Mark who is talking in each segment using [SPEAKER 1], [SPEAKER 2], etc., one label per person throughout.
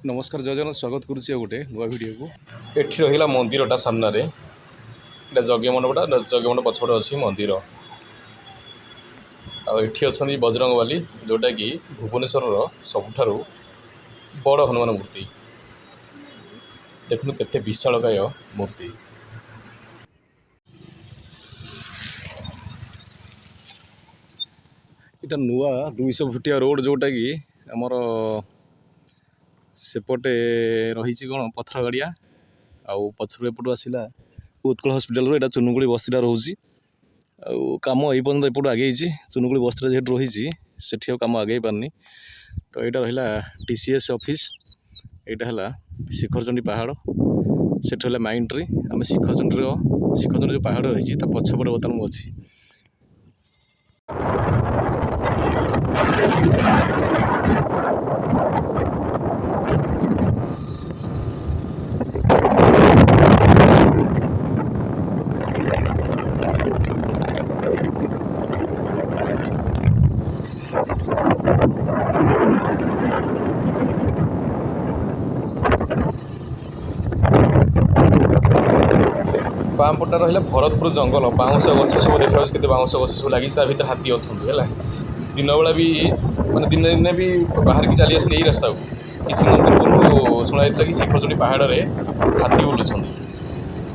[SPEAKER 1] नमस्कार जय जगन्नाथ स्वागत करुच्ची गोटे नुआ भिडियो को एठी रहिला मंदिरटा सामने एटा यज्ञ मंडपटा यज्ञ मंडप पछपटे अच्छी मंदिर आठी अच्छा बजरंगबाली जोटा कि भुवनेश्वर सबुठारु बड़ हनुमान मूर्ति देखु केते विशालकाय मूर्ति इटा नुआ 200 फुटिया रोड जोटा कि आमर सेपटे रही कौन पथर गाड़िया आउ पछर एपटू आसला उत्कल हस्पिटाल यहाँ चुनुकुड़ी बस्तीटा रोचे कम ये एपट आगे चुनुकुड़ी बस्तीटा जेहतु रही से कम आगे पारनी तो यहाँ रहा TCS ऑफिस यहाँ है शिखरचंडी पहाड़ से माइंड ट्री आम शिखरचंडी जो पहाड़ रही पछपटे बर्तमान अच्छी बाम पटा रहा भरतपुर जंगल बाउंश गछ सब देखा के बाउंश गछ सब लगी भर हाथी अच्छा है दिन बेला भी मानते दिन दिन भी बाहर की चली आसने यही रास्ता को किसी दिन पूर्व शुणा कि शिखरचंडी पहाड़ में हाथी बुलूँ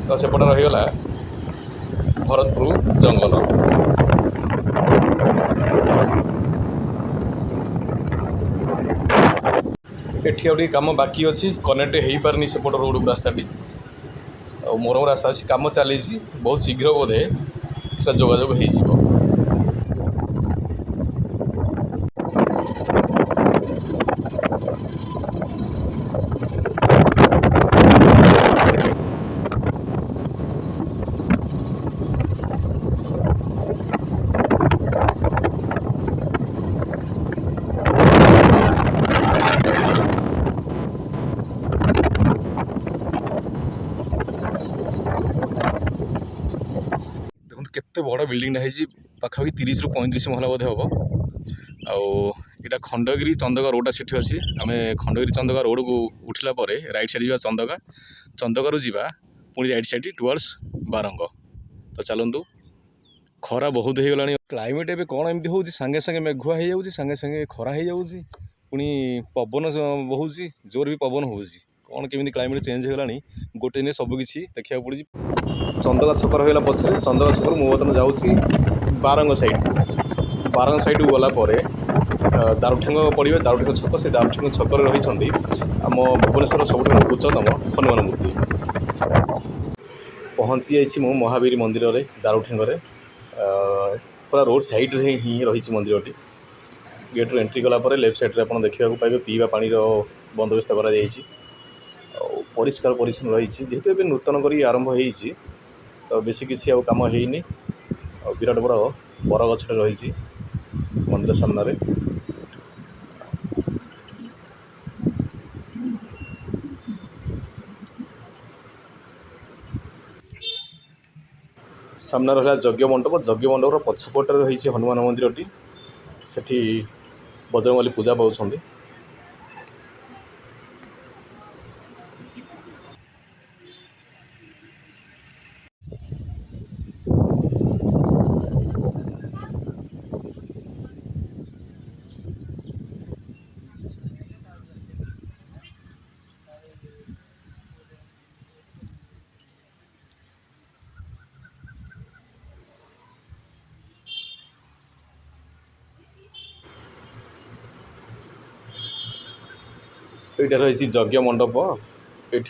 [SPEAKER 1] तो सेपट रहीगला भरतपुर जंगल एठी आउ काम बाकी अच्छी कनेक्ट हो पारनी सेपट रोड रास्ताटी मोरम रास्ता अच्छी कम चली बहुत शीघ्र बोधे से जोगाजोग हो केते बड़ बिल्डिंग पाखापाखि 30 ରୁ 35 महला बोधे हम आउटा खंडगिरी चंदका रोडा से अच्छी आम खंडगिरी चंदका रोड को उठला राइट साइड जा चंदका जा पुणी राइट साइड टुवर्ड्स बारंग तो चलतु खरा बहुत हो गला क्लाइमेट एवं कौन एमती हो सांगे सांगे मेघुआ हो जाऊँगी सांगे सांगे खरा हो जाऊँगी पुणी पवन बहुत जोर भी पवन हो कौन केमी क्लाइमेट चेंज हो गला गोटे दिन सबकि देखा पड़ी चंदका छक रहा पछे चंदका छक मुझे बर्तमान जाऊँगी बारंग साइड को गलापर दारुठेंग पड़े दारुठेंग छक से दारुठेंग छक रही आम भुवनेश्वर सबुठ उच्चतम हनुमान मूर्ति पहुँची जाइए मो महावीर मंदिर में दारुठेंग पूरा रोड साइड रे ही रही मंदिरटी गेट रू एंट्री गलापर लेफ्ट साइड आप देखा पाइबे पीवा पानी बंदोबस्त कर परिष्कार परिच्छन्न रही जेहेतु ए नूतन कर आरंभ हो तो बेसी किसी आम होनी विराट बड़ बर गछ रही मंदिर सामने सामने रहा यज्ञ मंडप पछपटे रही हनुमान मंदिरटी सेठी बजरंगबली पूजा पाँच यहाँ रही यज्ञ मंडप ये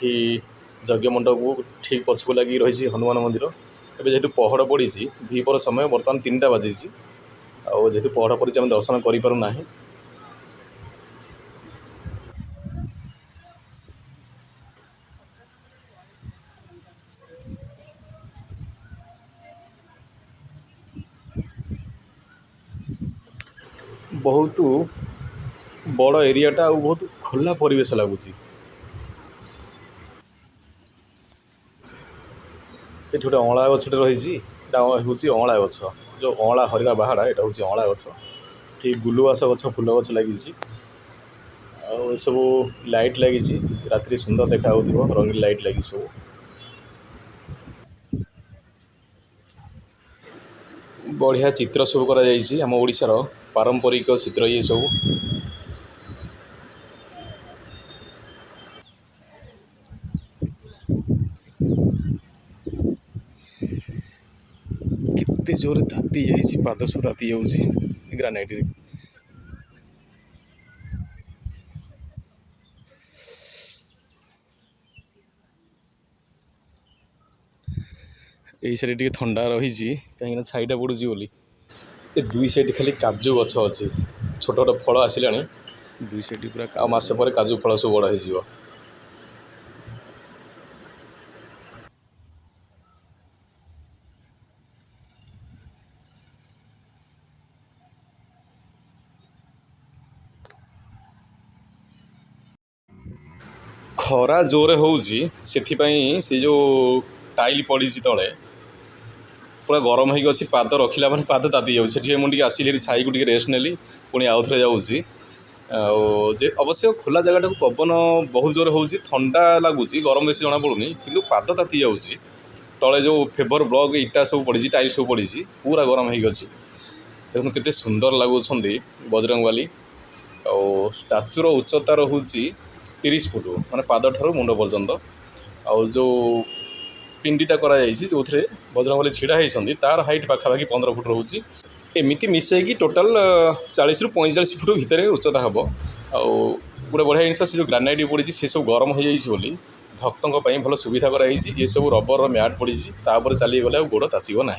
[SPEAKER 1] यज्ञ मंडप को ठीक पछक लगी रही हनुमान मंदिर एवं जेहेतु पहड़ पड़ी द्विपर समय बर्तमान 3टा बाजी जेहेतु पहड़ पड़ी आम दर्शन करूना बहुत बड़ एरियाटा बहुत खोला परिवेश लगुच ये गोटे अँला गछटे रही हूँ अँला गछ जो अँला हरिरा बाहाड़ा यहाँ हूँ अँला गछ ठीक गुलुआस गछ फूल गछ लगी सब लाइट लगी राति सुंदर देखा रंगीन लाइट लगी सब बढ़िया चित्र सब कर आम ओडिशार पारंपरिक चित्र ये सब केते जोर ताती जाइए पाद सब ताती जाऊँगी ग्रानाइट यही साइड टे थंडा रही कहीं छाईटा पड़ूची बोली ए दुई साइड खाली काजू गछ अच्छी छोट छोट फल आसला दुई साइड पूरा मसे पर काजू फल सब बड़ हो खरा जोरे होउची से जो टाइल पड़ी तले पूरा गरम हो पाद रखिला मैंने पाद ताती जाऊँगी मुझे आसिली छाई को रेस्ट नेली पुणी आउ थे जाऊँगी अवश्य खोला जगह पवन बहुत जोर हो थंडा लगुच गरम बेसी जना पड़ूनी कि पाद ताती जाऊँगी तले जो फेबर ब्लॉक इटा सब पड़ी टाइल सब पड़ी पूरा गरम हो देखो केते सुंदर लगुंट बजरंगबाली स्टाचूर उच्चता रोचे 30 फुट माने पाद ठार मुंड पर्यंत आउ जो पिंडीटा कराई जो थे बजरंगबाली छिड़ा होती तार हाइट पाखापाखि 15 फुट रोचे एमती मिसैकी टोटाल 40 ରୁ 45 फुट भितर उच्चता हम आउ गोटे बढ़िया जिन से जो ग्रानाइट पड़ी से सब गरम हो जाए भक्तों भल सुविधा कराई ये सब रबर मैट पड़ी चली गले गोड़ तातीब ना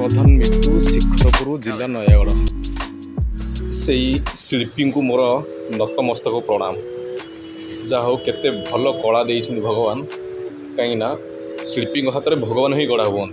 [SPEAKER 1] प्रधान मृत्यु शिखरपुर जिला नयागढ़ से शिल्पी को मोर नतमस्तक प्रणाम जहा हो केते भल कला देइछन भगवान कहीं शिल्पी हाथ में भगवान ही गढ़ा हुआ।